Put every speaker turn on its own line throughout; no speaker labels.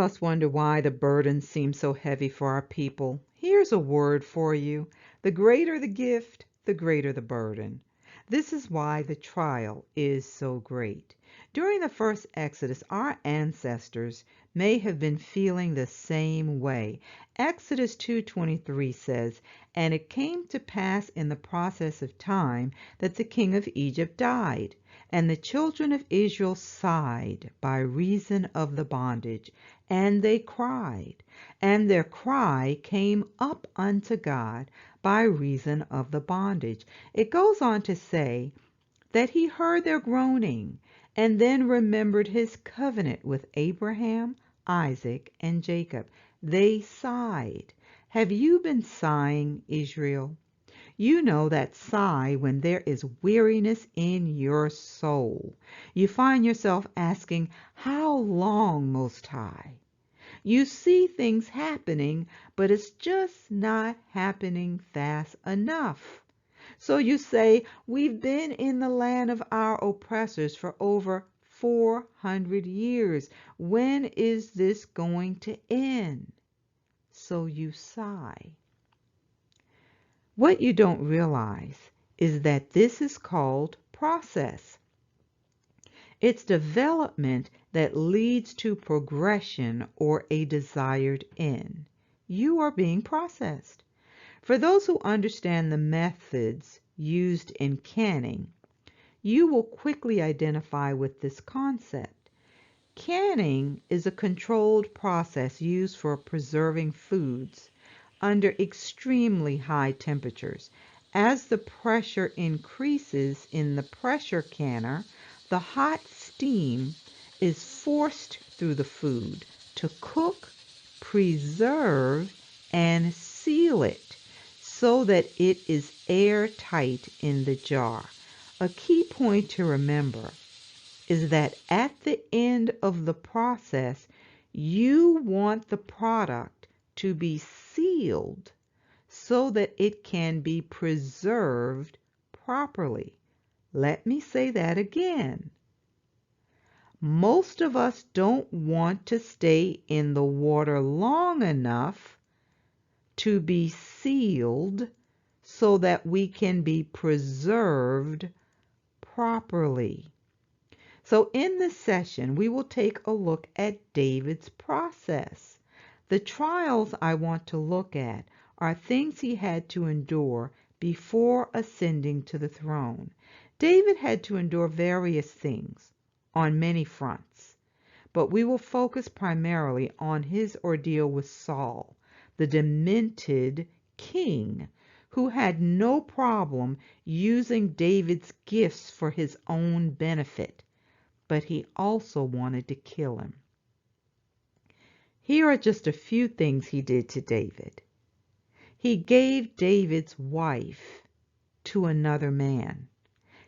us wonder why the burdens seem so heavy for our people. Here's a word for you. The greater the gift, the greater the burden. This is why the trial is so great. During the first Exodus, our ancestors may have been feeling the same way. Exodus 2:23 says, "And it came to pass in the process of time that the king of Egypt died, and the children of Israel sighed by reason of the bondage, and they cried, and their cry came up unto God by reason of the bondage." It goes on to say that he heard their groaning, and then remembered his covenant with Abraham, Isaac, and Jacob. They sighed. Have you been sighing, Israel? You know that sigh when there is weariness in your soul. You find yourself asking, "How long, Most High?" You see things happening, but it's just not happening fast enough. So you say, "We've been in the land of our oppressors for over 400 years. When is this going to end?" So you sigh. What you don't realize is that this is called process. It's development that leads to progression or a desired end. You are being processed. For those who understand the methods used in canning, you will quickly identify with this concept. Canning is a controlled process used for preserving foods under extremely high temperatures. As the pressure increases in the pressure canner, the hot steam is forced through the food to cook, preserve, and seal it so that it is airtight in the jar. A key point to remember is that at the end of the process, you want the product to be sealed so that it can be preserved properly. Let me say that again. Most of us don't want to stay in the water long enough to be sealed so that we can be preserved properly. So in this session, we will take a look at David's process. The trials I want to look at are things he had to endure before ascending to the throne. David had to endure various things on many fronts, but we will focus primarily on his ordeal with Saul, the demented king, who had no problem using David's gifts for his own benefit, but he also wanted to kill him. Here are just a few things he did to David. He gave David's wife to another man.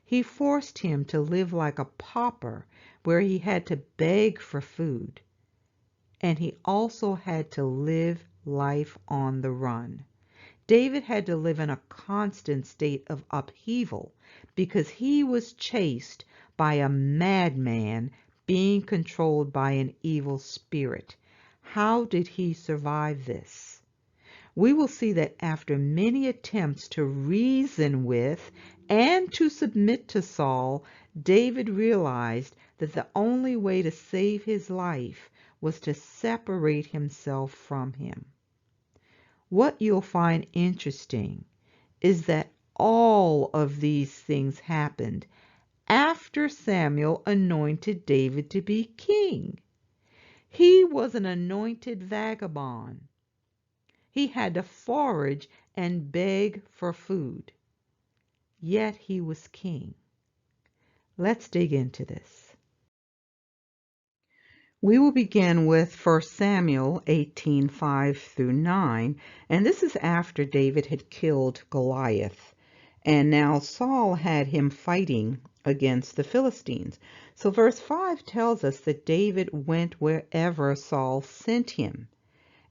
He forced him to live like a pauper where he had to beg for food. And he also had to live life on the run. David had to live in a constant state of upheaval because he was chased by a madman being controlled by an evil spirit. How did he survive this? We will see that after many attempts to reason with and to submit to Saul, David realized that the only way to save his life was to separate himself from him. What you'll find interesting is that all of these things happened after Samuel anointed David to be king. He was an anointed vagabond. He had to forage and beg for food. Yet he was king. Let's dig into this. We will begin with 1 Samuel 18:5 through 9, and this is after David had killed Goliath, and now Saul had him fighting against the Philistines. So verse 5 tells us that David went wherever Saul sent him,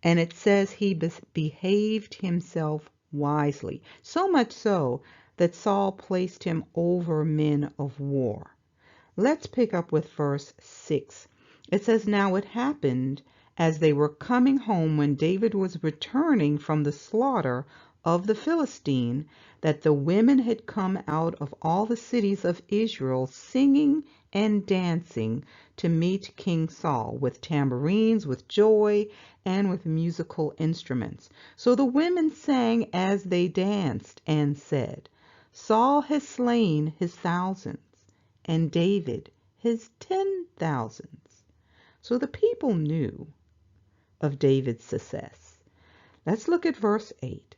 and it says he behaved himself wisely, so much so that Saul placed him over men of war. Let's pick up with verse 6. It says, "Now it happened as they were coming home when David was returning from the slaughter of the Philistine, that the women had come out of all the cities of Israel singing and dancing to meet King Saul with tambourines, with joy, and with musical instruments. So the women sang as they danced and said, Saul has slain his thousands, and David his 10,000s. So the people knew of David's success. Let's look at verse 8.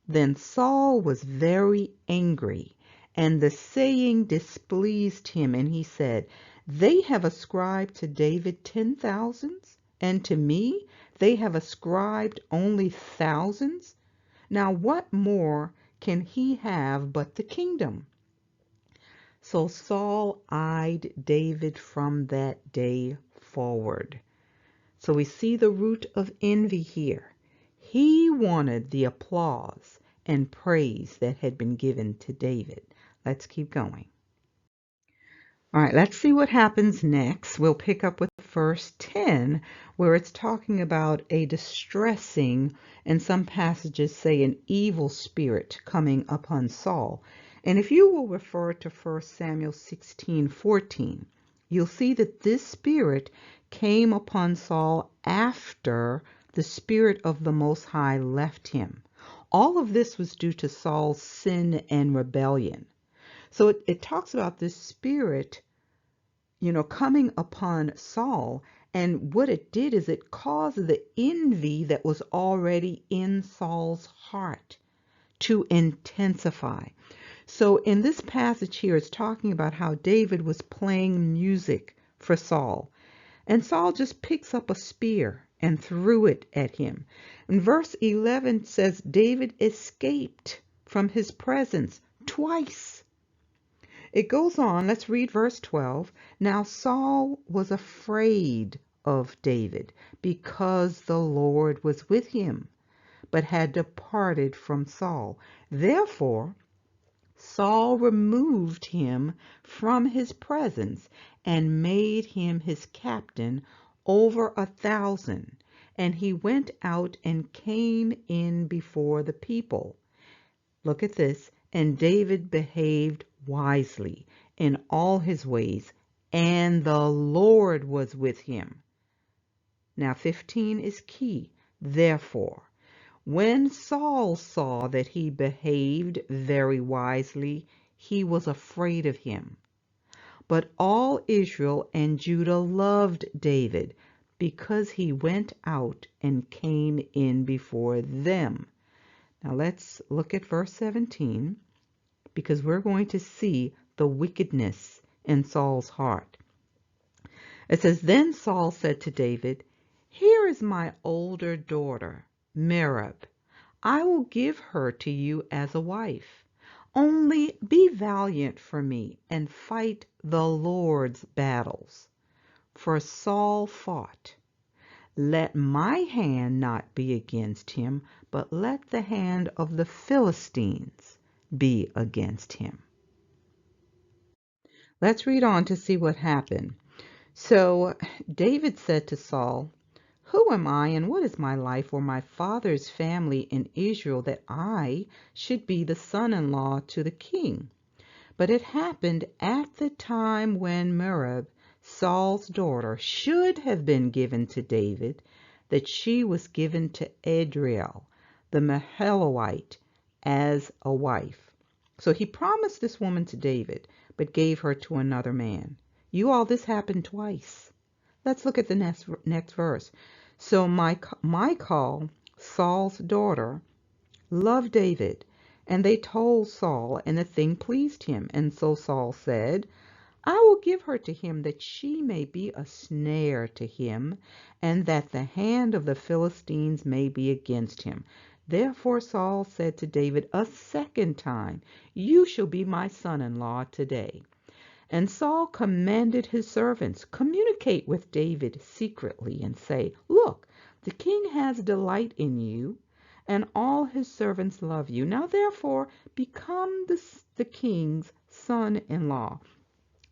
Then Saul was very angry, and the saying displeased him, and he said, They have ascribed to David 10,000s, and to me they have ascribed only thousands. Now what more can he have but the kingdom? So Saul eyed David from that day forward. So we see the root of envy here. He wanted the applause and praise that had been given to David. Let's keep going. All right, let's see what happens next. We'll pick up with verse 10, where it's talking about a distressing, and some passages say an evil spirit coming upon Saul. And if you will refer to 1 Samuel 16:14, you'll see that this spirit came upon Saul after the Spirit of the Most High left him. All of this was due to Saul's sin and rebellion. So it talks about this spirit, coming upon Saul, and what it did is it caused the envy that was already in Saul's heart to intensify. So in this passage here, it's talking about how David was playing music for Saul. And Saul just picks up a spear and threw it at him. And verse 11 says David escaped from his presence twice. It goes on, let's read verse 12. Now Saul was afraid of David because the Lord was with him, but had departed from Saul. Therefore, Saul removed him from his presence and made him his captain over 1,000. And he went out and came in before the people. Look at this. And David behaved wisely in all his ways, and the Lord was with him. Now 15 is key. Therefore, when Saul saw that he behaved very wisely, he was afraid of him. But all Israel and Judah loved David because he went out and came in before them. Now let's look at verse 17, because we're going to see the wickedness in Saul's heart. It says, Then Saul said to David, Here is my older daughter, Merab. I will give her to you as a wife. Only be valiant for me and fight the Lord's battles. For Saul fought. Let my hand not be against him, but let the hand of the Philistines be against him. Let's read on to see what happened. So David said to Saul, Who am I and what is my life or my father's family in Israel that I should be the son-in-law to the king? But it happened at the time when Merab, Saul's daughter, should have been given to David, that she was given to Adriel, the Mahelawite, as a wife. So he promised this woman to David, but gave her to another man. This happened twice. Let's look at the next verse. So Michal, Saul's daughter, loved David, and they told Saul, and the thing pleased him. And so Saul said, I will give her to him that she may be a snare to him, and that the hand of the Philistines may be against him. Therefore Saul said to David a second time, You shall be my son-in-law today. And Saul commanded his servants, Communicate with David secretly and say, Look, the king has delight in you, and all his servants love you. Now therefore become the king's son-in-law.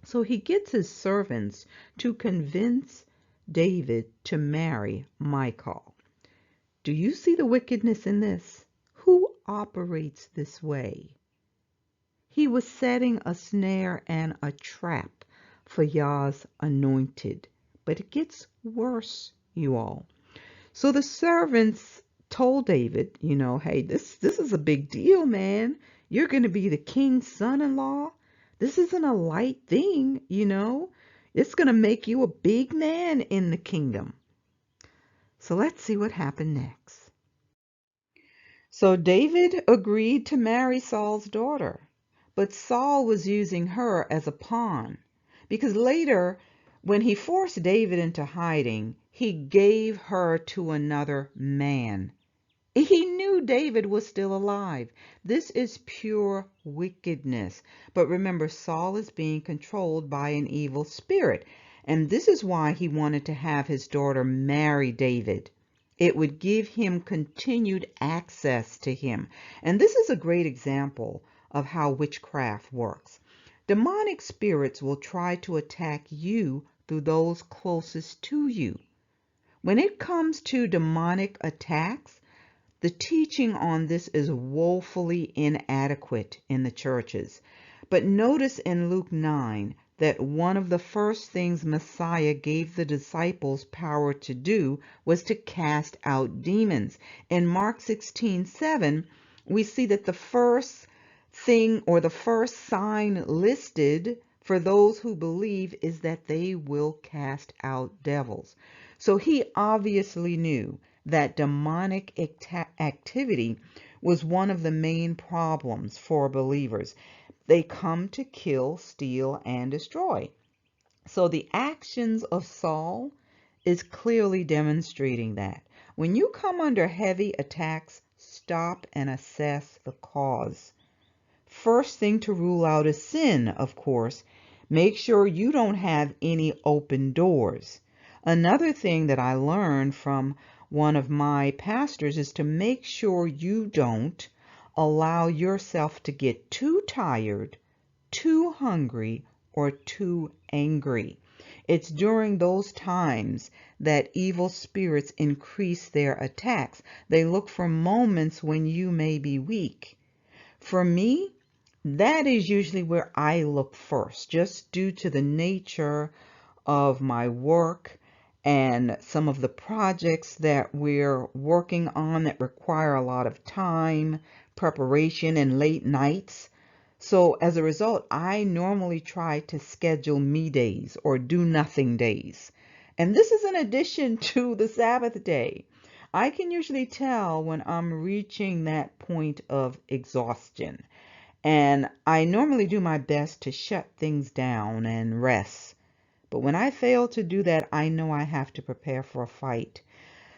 So he gets his servants to convince David to marry Michal. Do you see the wickedness in this? Who operates this way? He was setting a snare and a trap for Yah's anointed. But it gets worse, you all. So the servants told David, hey, this is a big deal, man. You're going to be the king's son-in-law. This isn't a light thing, It's going to make you a big man in the kingdom. So let's see what happened next. So David agreed to marry Saul's daughter, but Saul was using her as a pawn, because later, when he forced David into hiding, he gave her to another man. He knew David was still alive. This is pure wickedness. But remember, Saul is being controlled by an evil spirit, and this is why he wanted to have his daughter marry David. It would give him continued access to him. And this is a great example of how witchcraft works. Demonic spirits will try to attack you through those closest to you. When it comes to demonic attacks, the teaching on this is woefully inadequate in the churches. But notice in Luke 9 that one of the first things Messiah gave the disciples power to do was to cast out demons. In Mark 16:7, we see that the first thing or the first sign listed for those who believe is that they will cast out devils. So he obviously knew that demonic activity was one of the main problems for believers. They come to kill, steal, and destroy. So the actions of Saul is clearly demonstrating that. When you come under heavy attacks, stop and assess the cause. First thing to rule out is sin, of course. Make sure you don't have any open doors. Another thing that I learned from one of my pastors is to make sure you don't allow yourself to get too tired, too hungry, or too angry. It's during those times that evil spirits increase their attacks. They look for moments when you may be weak. For me, that is usually where I look first, just due to the nature of my work and some of the projects that we're working on that require a lot of time, preparation, and late nights. So as a result, I normally try to schedule me days or do nothing days. And this is in addition to the Sabbath day. I can usually tell when I'm reaching that point of exhaustion. And I normally do my best to shut things down and rest. But when I fail to do that, I know I have to prepare for a fight.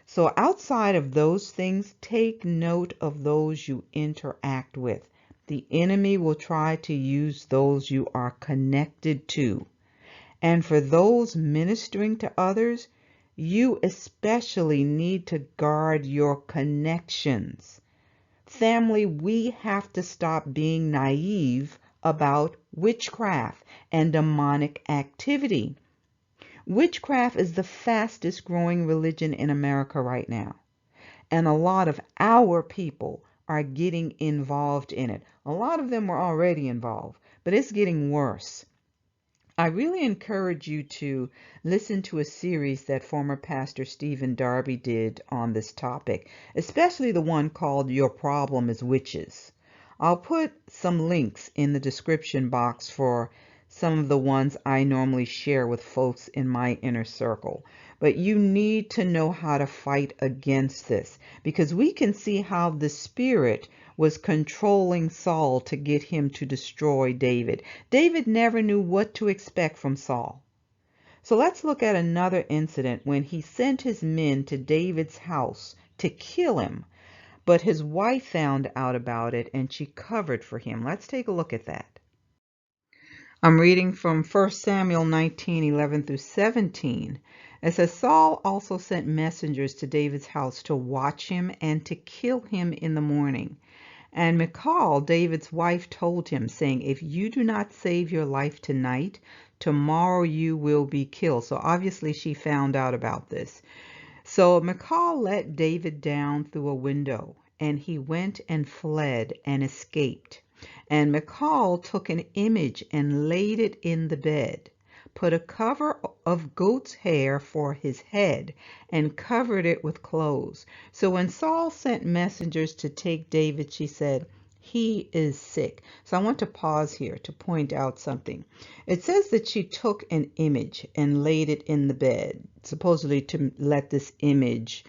So outside of those things, take note of those you interact with. The enemy will try to use those you are connected to. And for those ministering to others, you especially need to guard your connections. Family, we have to stop being naive about witchcraft and demonic activity. Witchcraft is the fastest growing religion in America right now. And a lot of our people are getting involved in it. A lot of them were already involved, but it's getting worse. I really encourage you to listen to a series that former Pastor Stephen Darby did on this topic, especially the one called Your Problem is Witches. I'll put some links in the description box for some of the ones I normally share with folks in my inner circle. But you need to know how to fight against this, because we can see how the spirit was controlling Saul to get him to destroy David. David never knew what to expect from Saul. So let's look at another incident when he sent his men to David's house to kill him, but his wife found out about it and she covered for him. Let's take a look at that. I'm reading from 1 Samuel 19:11 through 17. It says, Saul also sent messengers to David's house to watch him and to kill him in the morning. And Michal, David's wife, told him, saying, if you do not save your life tonight, tomorrow you will be killed. So obviously she found out about this. So Michal let David down through a window, and he went and fled and escaped. And Michal took an image and laid it in the bed, put a cover of goat's hair for his head, and covered it with clothes. So when Saul sent messengers to take David, she said, he is sick. So I want to pause here to point out something. It says that she took an image and laid it in the bed, supposedly to let this image,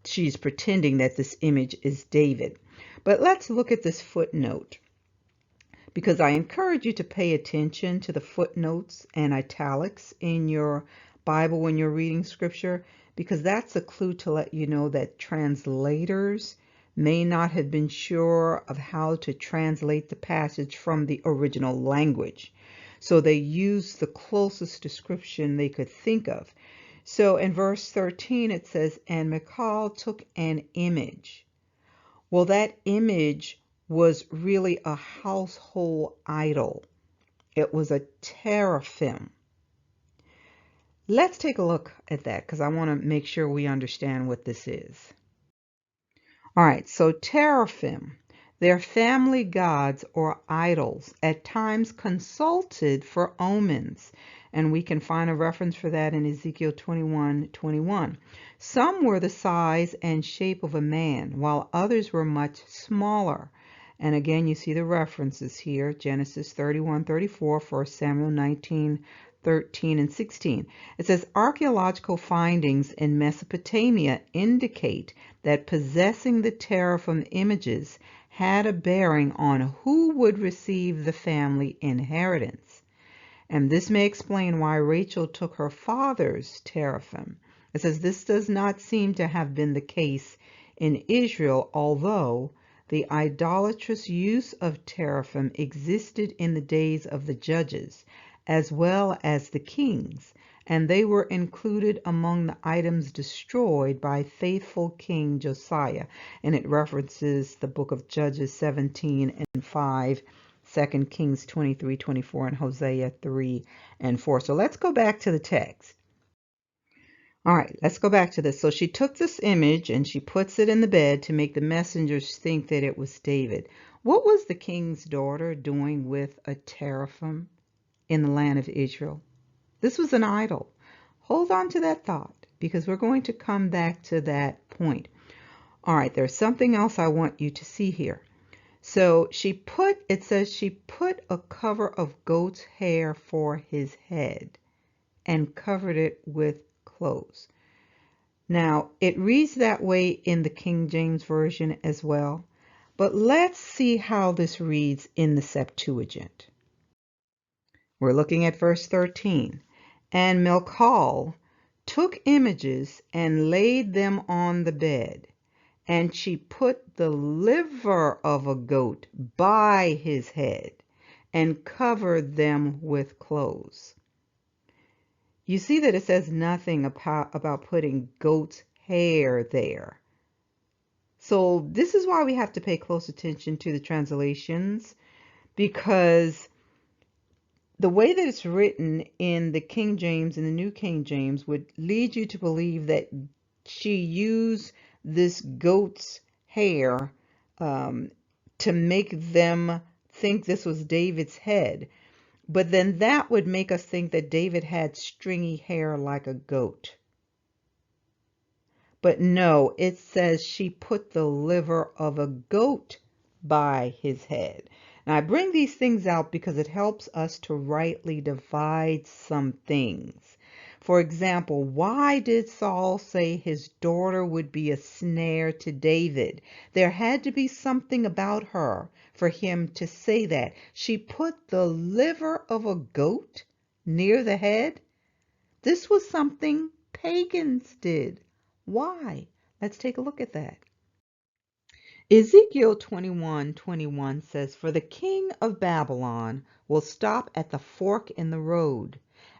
she's pretending that this image is David. But let's look at this footnote, because I encourage you to pay attention to the footnotes and italics in your Bible when you're reading scripture, because that's a clue to let you know that translators may not have been sure of how to translate the passage from the original language. So they used the closest description they could think of. So in verse 13 it says, and Michal took an image. Well, that image was really a household idol. It was a teraphim. Let's take a look at that because I want to make sure we understand what this is. All right, so teraphim, they're family gods or idols, at times consulted for omens. And we can find a reference for that in Ezekiel 21:21. Some were the size and shape of a man, while others were much smaller. And again, you see the references here, Genesis 31:34, 1 Samuel 19:13 and 16. It says archaeological findings in Mesopotamia indicate that possessing the teraphim images had a bearing on who would receive the family inheritance. And this may explain why Rachel took her father's teraphim. It says this does not seem to have been the case in Israel, although the idolatrous use of teraphim existed in the days of the judges, as well as the kings, and they were included among the items destroyed by faithful King Josiah. And it references the book of Judges 17:5, 2 Kings 23:24, and Hosea 3:4. So let's go back to the text. All right, let's go back to this. So she took this image and she puts it in the bed to make the messengers think that it was David. What was the king's daughter doing with a teraphim in the land of Israel? This was an idol. Hold on to that thought because we're going to come back to that point. All right, there's something else I want you to see here. So it says she put a cover of goat's hair for his head and covered it with clothes. Now, it reads that way in the King James Version as well, but let's see how this reads in the Septuagint. We're looking at verse 13. And Michal took images and laid them on the bed, and she put the liver of a goat by his head and covered them with clothes. You see that it says nothing about putting goat's hair there. So this is why we have to pay close attention to the translations, because the way that it's written in the King James and the New King James would lead you to believe that she used this goat's hair to make them think this was David's head. But then that would make us think that David had stringy hair like a goat. But no, it says she put the liver of a goat by his head. Now, I bring these things out because it helps us to rightly divide some things. For example, why did Saul say his daughter would be a snare to David? There had to be something about her for him to say that. She put the liver of a goat near the head. This was something pagans did. Why? Let's take a look at that. Ezekiel 21:21 says, for the king of Babylon will stop at the fork in the road,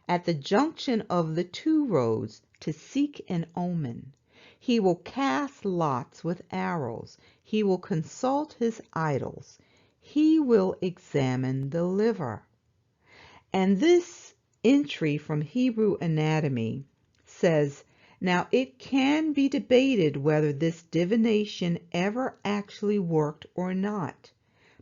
at the junction of the two roads, to seek an omen. He will cast lots with arrows. He will consult his idols. He will examine the liver. And this entry from Hebrew Anatomy says, now it can be debated whether this divination ever actually worked or not,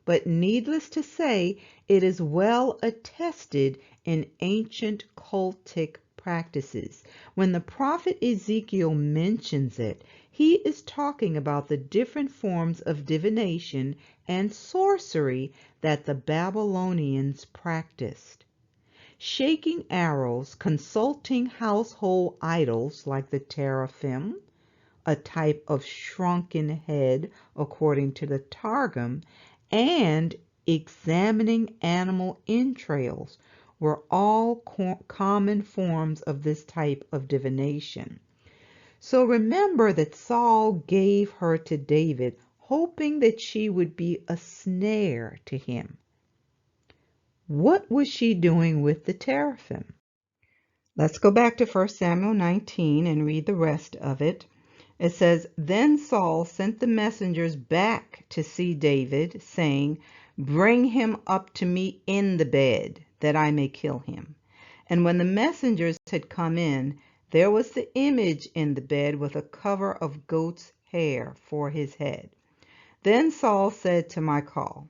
but needless to say, it is well attested in ancient cultic practices. When the prophet Ezekiel mentions it, he is talking about the different forms of divination and sorcery that the Babylonians practiced. Shaking arrows, consulting household idols like the teraphim, a type of shrunken head according to the Targum, and examining animal entrails were all common forms of this type of divination. So remember that Saul gave her to David, hoping that she would be a snare to him. What was she doing with the teraphim? Let's go back to 1 Samuel 19 and read the rest of it. It says, then Saul sent the messengers back to see David, saying, bring him up to me in the bed, that I may kill him. And when the messengers had come in, there was the image in the bed with a cover of goat's hair for his head. Then Saul said to Michal,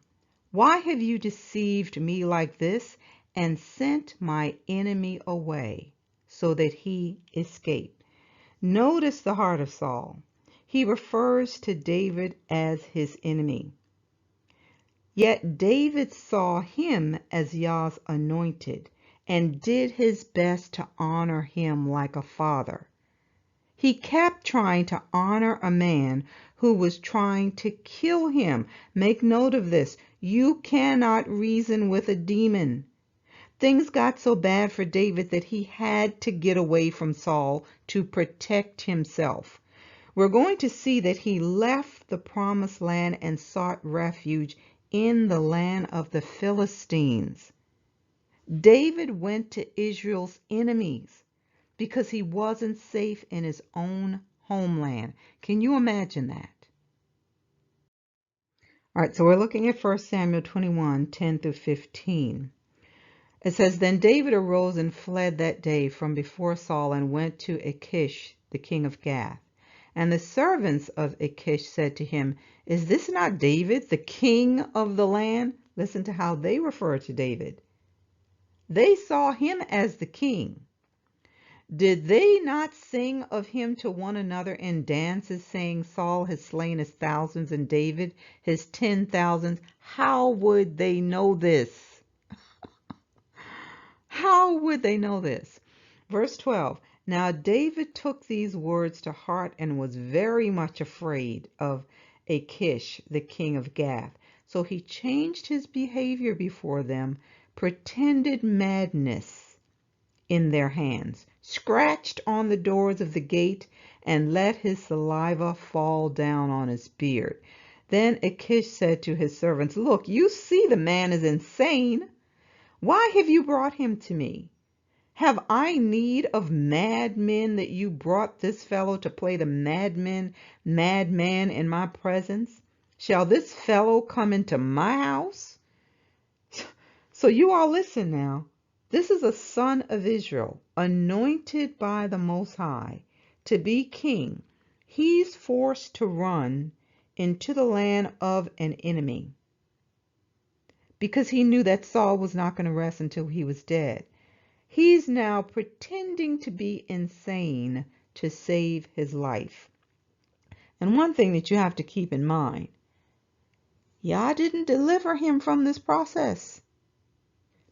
why have you deceived me like this and sent my enemy away so that he escaped? Notice the heart of Saul. He refers to David as his enemy. Yet David saw him as Yah's anointed and did his best to honor him like a father. He kept trying to honor a man who was trying to kill him. Make note of this. You cannot reason with a demon. Things got so bad for David that he had to get away from Saul to protect himself. We're going to see that he left the promised land and sought refuge in the land of the Philistines. David went to Israel's enemies because he wasn't safe in his own homeland. Can you imagine that? All right, so we're looking at 1 Samuel 21, 10 through 15. It says, then David arose and fled that day from before Saul and went to Achish, the king of Gath. And the servants of Achish said to him, is this not David, the king of the land? Listen to how they refer to David. They saw him as the king. Did they not sing of him to one another in dances, saying, Saul has slain his thousands and David his 10,000s? How would they know this? How would they know this? Verse 12, now David took these words to heart and was very much afraid of Achish, the king of Gath. So he changed his behavior before them, pretended madness in their hands, scratched on the doors of the gate, and let his saliva fall down on his beard. Then Achish said to his servants, look, you see the man is insane. Why have you brought him to me? Have I need of madmen that you brought this fellow to play the madman in my presence? Shall this fellow come into my house? So you all listen now. This is a son of Israel, anointed by the Most High to be king. He's forced to run into the land of an enemy because he knew that Saul was not going to rest until he was dead. He's now pretending to be insane to save his life. And one thing that you have to keep in mind, Yah didn't deliver him from this process,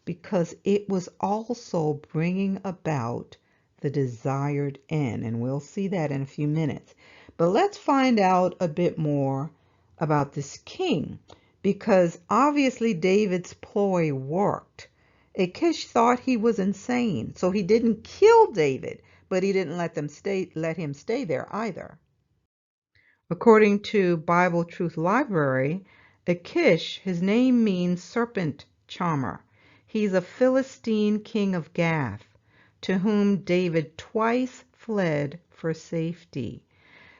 because it was also bringing about the desired end. And we'll see that in a few minutes. But let's find out a bit more about this king, because obviously David's ploy worked. Achish thought he was insane, so he didn't kill David, but he didn't let him stay there either. According to Bible Truth Library, Achish, his name means serpent charmer. He's a Philistine king of Gath, to whom David twice fled for safety.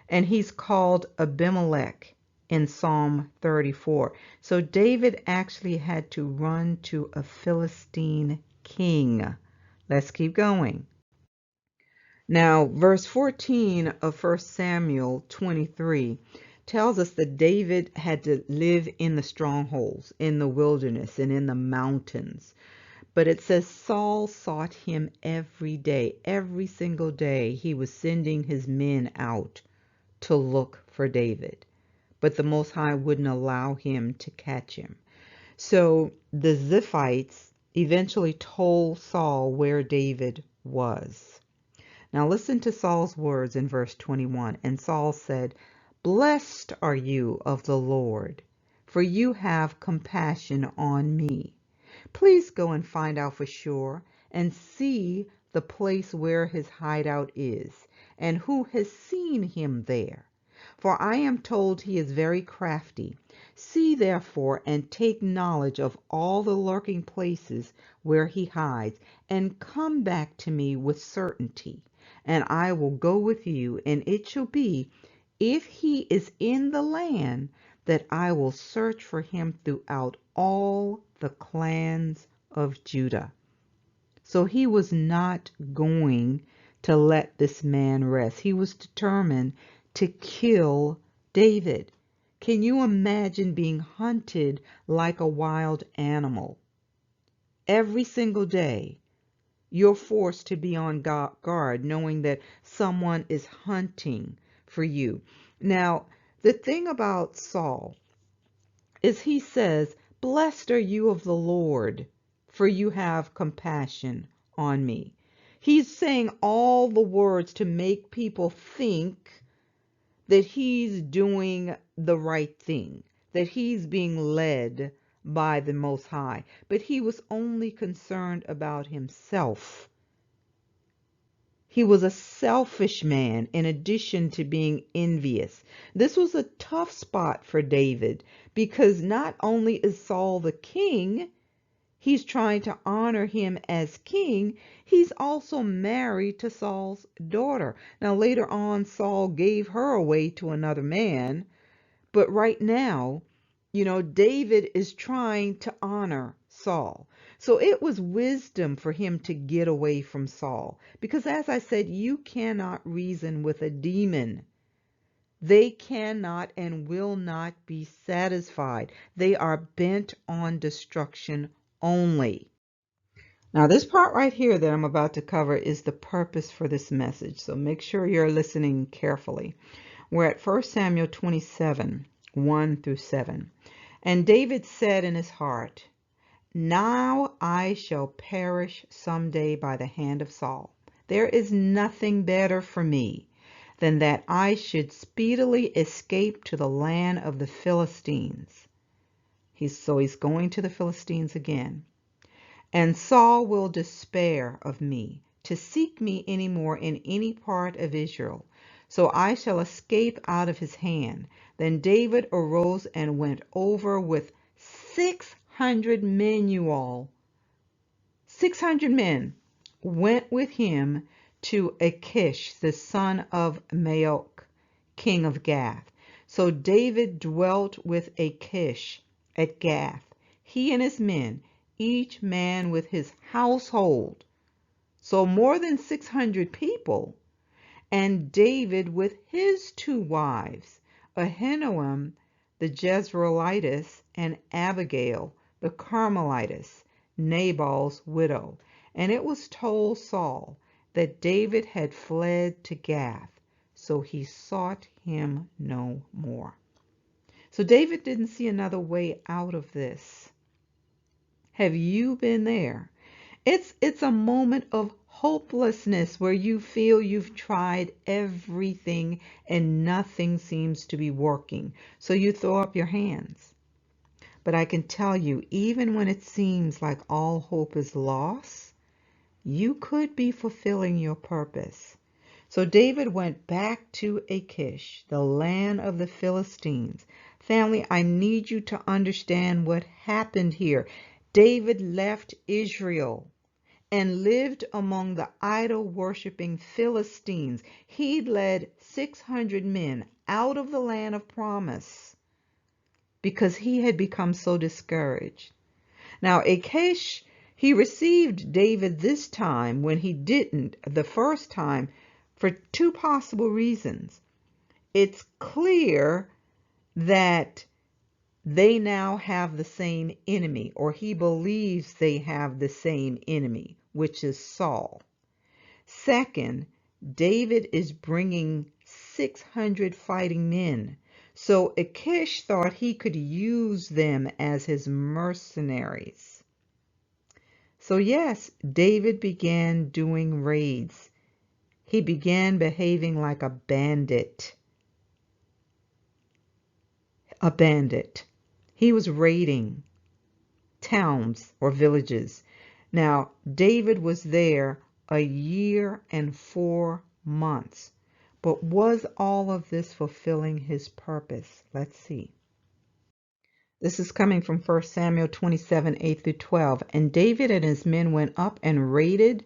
And he's called Abimelech in Psalm 34. So David actually had to run to a Philistine king. Let's keep going. Now, verse 14 of 1 Samuel 23 tells us that David had to live in the strongholds, in the wilderness, and in the mountains. But it says Saul sought him every day. Every single day he was sending his men out to look for David. But the Most High wouldn't allow him to catch him. So the Ziphites eventually told Saul where David was. Now listen to Saul's words in verse 21. And Saul said, "Blessed are you of the Lord, for you have compassion on me. Please go and find out for sure and see the place where his hideout is and who has seen him there. For I am told he is very crafty. See therefore and take knowledge of all the lurking places where he hides, and come back to me with certainty. And I will go with you, and it shall be, if he is in the land, that I will search for him throughout all the clans of Judah." So he was not going to let this man rest. He was determined to kill David. Can you imagine being hunted like a wild animal? Every single day, you're forced to be on guard, knowing that someone is hunting for you. Now, the thing about Saul is he says, "Blessed are you of the Lord, for you have compassion on me." He's saying all the words to make people think that he's doing the right thing, that he's being led by the Most High. But he was only concerned about himself. He was a selfish man in addition to being envious. This was a tough spot for David because not only is Saul the king, he's trying to honor him as king, he's also married to Saul's daughter. Now later on, Saul gave her away to another man, but right now, David is trying to honor Saul. So it was wisdom for him to get away from Saul. Because as I said, you cannot reason with a demon. They cannot and will not be satisfied. They are bent on destruction only. Now this part right here that I'm about to cover is the purpose for this message. So make sure you're listening carefully. We're at 1 Samuel 27, 1 through 7. And David said in his heart, "Now I shall perish someday by the hand of Saul. There is nothing better for me than that I should speedily escape to the land of the Philistines." He's going to the Philistines again. "And Saul will despair of me, to seek me any more in any part of Israel. So I shall escape out of his hand." Then David arose and went over with 600 men, you all. 600 men went with him to Achish, the son of Maok, king of Gath. So David dwelt with Achish at Gath, he and his men, each man with his household. So more than 600 people. And David with his 2 wives, Ahinoam the Jezreelitess, and Abigail the Carmelitess, Nabal's widow. And it was told Saul that David had fled to Gath, so he sought him no more. So David didn't see another way out of this. Have you been there? It's a moment of hopelessness where you feel you've tried everything and nothing seems to be working. So you throw up your hands. But I can tell you, even when it seems like all hope is lost, you could be fulfilling your purpose. So David went back to Achish, the land of the Philistines. Family, I need you to understand what happened here. David left Israel and lived among the idol-worshiping Philistines. He led 600 men out of the land of promise because he had become so discouraged. Now, Achish, he received David this time when he didn't the first time for two possible reasons. It's clear that they now have the same enemy, or he believes they have the same enemy, which is Saul. Second, David is bringing 600 fighting men. So Achish thought he could use them as his mercenaries. So yes, David began doing raids. He began behaving like a bandit. A bandit. He was raiding towns or villages. Now, David was there a year and 4 months. But was all of this fulfilling his purpose? Let's see. This is coming from 1 Samuel 27, 8 through 12. And David and his men went up and raided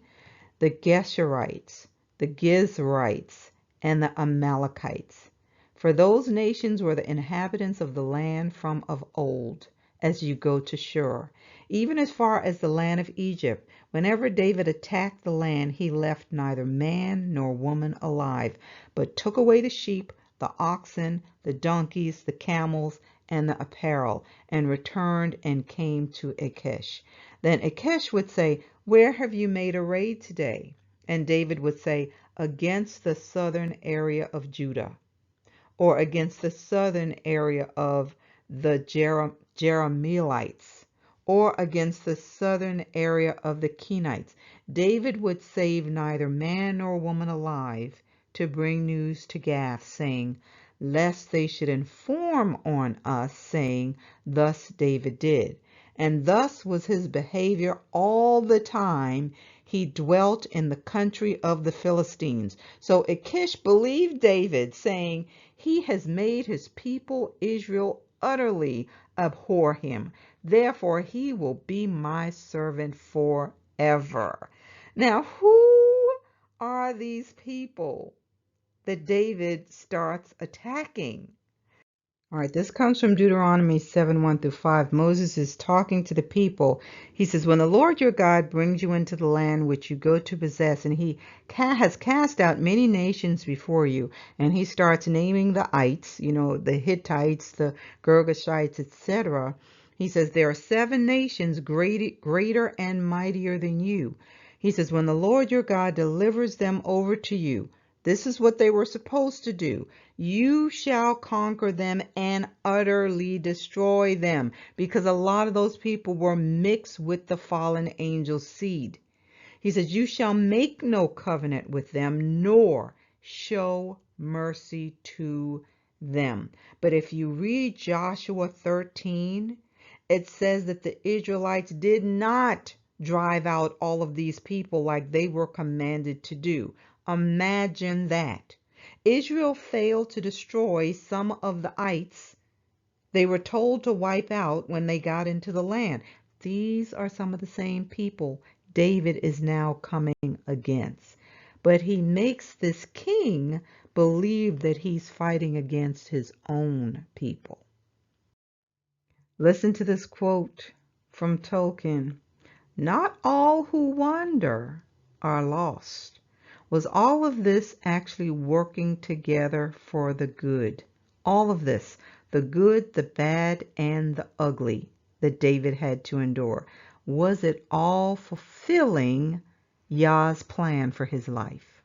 the Geshurites, the Gizrites, and the Amalekites. For those nations were the inhabitants of the land from of old, as you go to Shur, even as far as the land of Egypt. Whenever David attacked the land, he left neither man nor woman alive, but took away the sheep, the oxen, the donkeys, the camels, and the apparel, and returned and came to Achish. Then Achish would say, "Where have you made a raid today?" And David would say, "Against the southern area of Judah," or against the southern area of the Jerahmeelites, or against the southern area of the Kenites. David would save neither man nor woman alive to bring news to Gath, saying, lest they should inform on us, saying, thus David did. And thus was his behavior all the time he dwelt in the country of the Philistines. So Achish believed David, saying, he has made his people Israel utterly abhor him. Therefore he will be my servant forever. Now, who are these people that David starts attacking? All right, this comes from Deuteronomy 7, 1 through 5. Moses is talking to the people. He says, when the Lord your God brings you into the land which you go to possess, and he has cast out many nations before you, and he starts naming the ites, the Hittites, the Girgashites, etc. He says, there are 7 nations greater and mightier than you. He says, when the Lord your God delivers them over to you, this is what they were supposed to do. You shall conquer them and utterly destroy them, because a lot of those people were mixed with the fallen angel's seed. He says, you shall make no covenant with them, nor show mercy to them. But if you read Joshua 13, it says that the Israelites did not drive out all of these people like they were commanded to do. Imagine that. Israel failed to destroy some of the ites they were told to wipe out when they got into the land. These are some of the same people David is now coming against. But he makes this king believe that he's fighting against his own people. Listen to this quote from Tolkien. Not all who wander are lost. Was all of this actually working together for the good? All of this, the good, the bad, and the ugly that David had to endure. Was it all fulfilling Yah's plan for his life?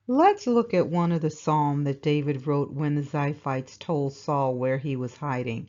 Let's look at one of the psalms that David wrote when the Ziphites told Saul where he was hiding.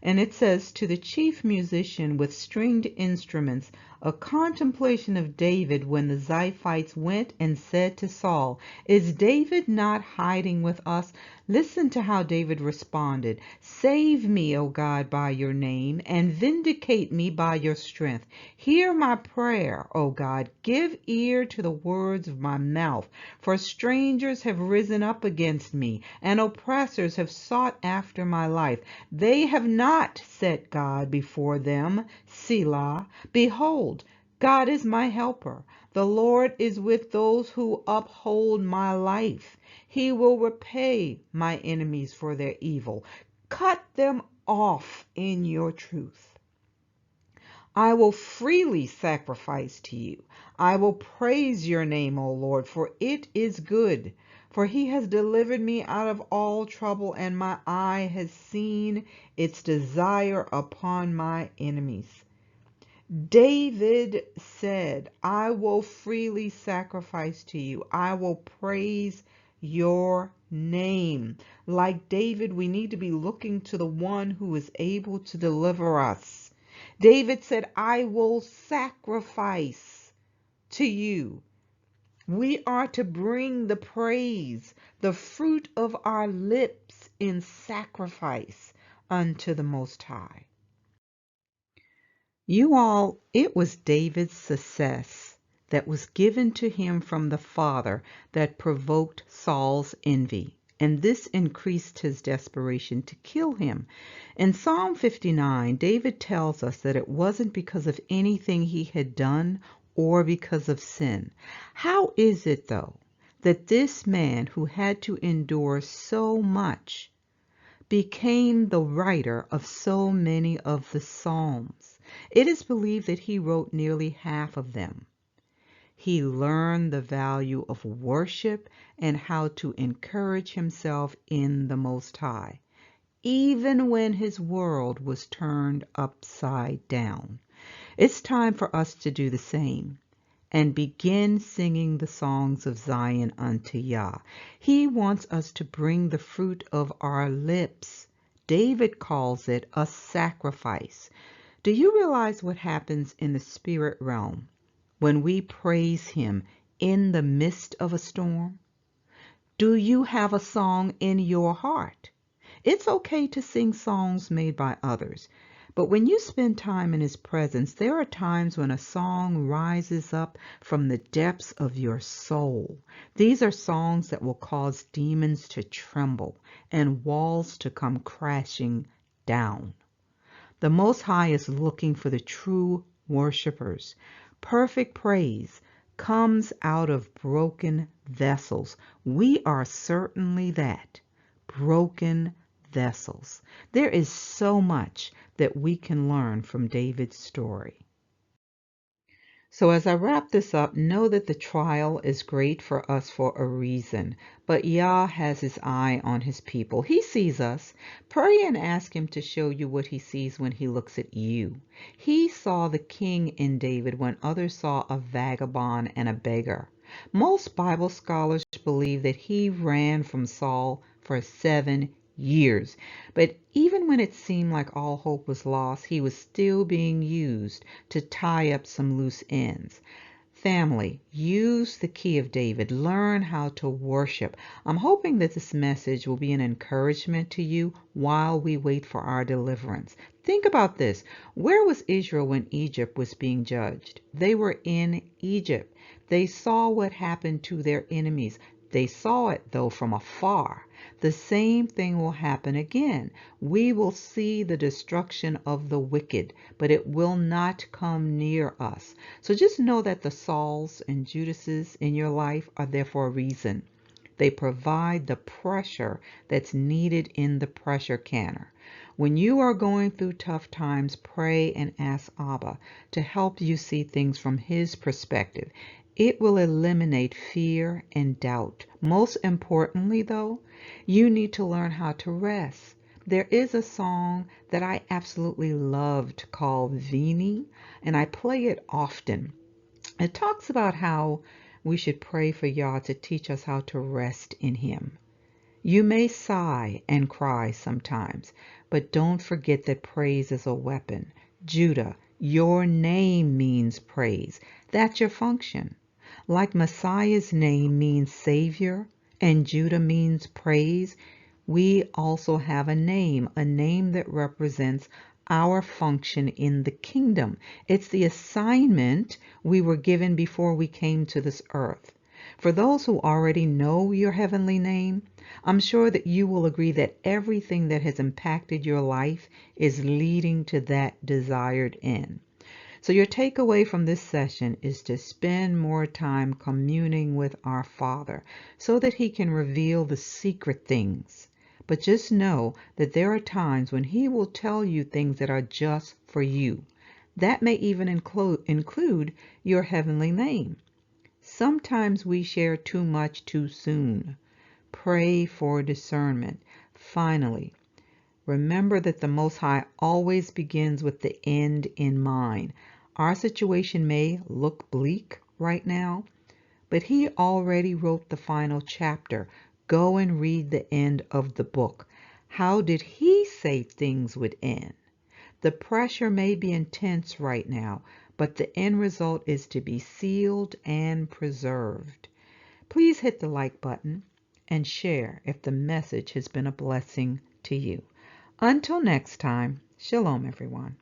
And it says, to the chief musician with stringed instruments, a contemplation of David when the Ziphites went and said to Saul, is David not hiding with us? Listen to how David responded. Save me, O God, by your name, and vindicate me by your strength. Hear my prayer, O God. Give ear to the words of my mouth. For strangers have risen up against me, and oppressors have sought after my life. They have not set God before them. Selah. Behold, God is my helper. The Lord is with those who uphold my life. He will repay my enemies for their evil, Cut them off in your truth. I will freely sacrifice to you. I will praise your name, O Lord, for it is good. For he has delivered me out of all trouble, and my eye has seen its desire upon my enemies. David said, I will freely sacrifice to you. I will praise your name. Like David, we need to be looking to the one who is able to deliver us. David said, I will sacrifice to you. We are to bring the praise, the fruit of our lips in sacrifice unto the Most High. You all, it was David's success that was given to him from the Father that provoked Saul's envy, and this increased his desperation to kill him. In Psalm 59, David tells us that it wasn't because of anything he had done or because of sin. How is it, though, that this man who had to endure so much became the writer of so many of the Psalms? It is believed that he wrote nearly half of them. He learned the value of worship and how to encourage himself in the Most High, even when his world was turned upside down. It's time for us to do the same and begin singing the songs of Zion unto Yah. He wants us to bring the fruit of our lips. David calls it a sacrifice. Do you realize what happens in the spirit realm when we praise him in the midst of a storm? Do you have a song in your heart? It's okay to sing songs made by others, but when you spend time in his presence, there are times when a song rises up from the depths of your soul. These are songs that will cause demons to tremble and walls to come crashing down. The Most High is looking for the true worshipers. Perfect praise comes out of broken vessels. We are certainly that, broken vessels. There is so much that we can learn from David's story. So as I wrap this up, know that the trial is great for us for a reason, but Yah has his eye on his people. He sees us. Pray and ask him to show you what he sees when he looks at you. He saw the king in David when others saw a vagabond and a beggar. Most Bible scholars believe that he ran from Saul for 7 years. But even when it seemed like all hope was lost, he was still being used to tie up some loose ends. Family, use the key of David. Learn how to worship. I'm hoping that this message will be an encouragement to you while we wait for our deliverance. Think about this. Where was Israel when Egypt was being judged? They were in Egypt. They saw what happened to their enemies. They saw it, though, from afar. The same thing will happen again. We will see the destruction of the wicked, but it will not come near us. So just know that the Sauls and Judases in your life are there for a reason. They provide the pressure that's needed in the pressure canner. When you are going through tough times, pray and ask Abba to help you see things from his perspective. It will eliminate fear and doubt. Most importantly, though, you need to learn how to rest. There is a song that I absolutely loved called Vini, and I play it often. It talks about how we should pray for Yah to teach us how to rest in him. You may sigh and cry sometimes, but don't forget that praise is a weapon. Judah, your name means praise. That's your function. Like Messiah's name means Savior and Judah means praise, we also have a name that represents our function in the kingdom. It's the assignment we were given before we came to this earth. For those who already know your heavenly name, I'm sure that you will agree that everything that has impacted your life is leading to that desired end. So your takeaway from this session is to spend more time communing with our Father so that he can reveal the secret things. But just know that there are times when He will tell you things that are just for you. That may even include your heavenly name. Sometimes we share too much too soon. Pray for discernment. Finally, remember that the Most High always begins with the end in mind. Our situation may look bleak right now, but He already wrote the final chapter. Go and read the end of the book. How did He say things would end? The pressure may be intense right now, but the end result is to be sealed and preserved. Please hit the like button and share if the message has been a blessing to you. Until next time, shalom everyone.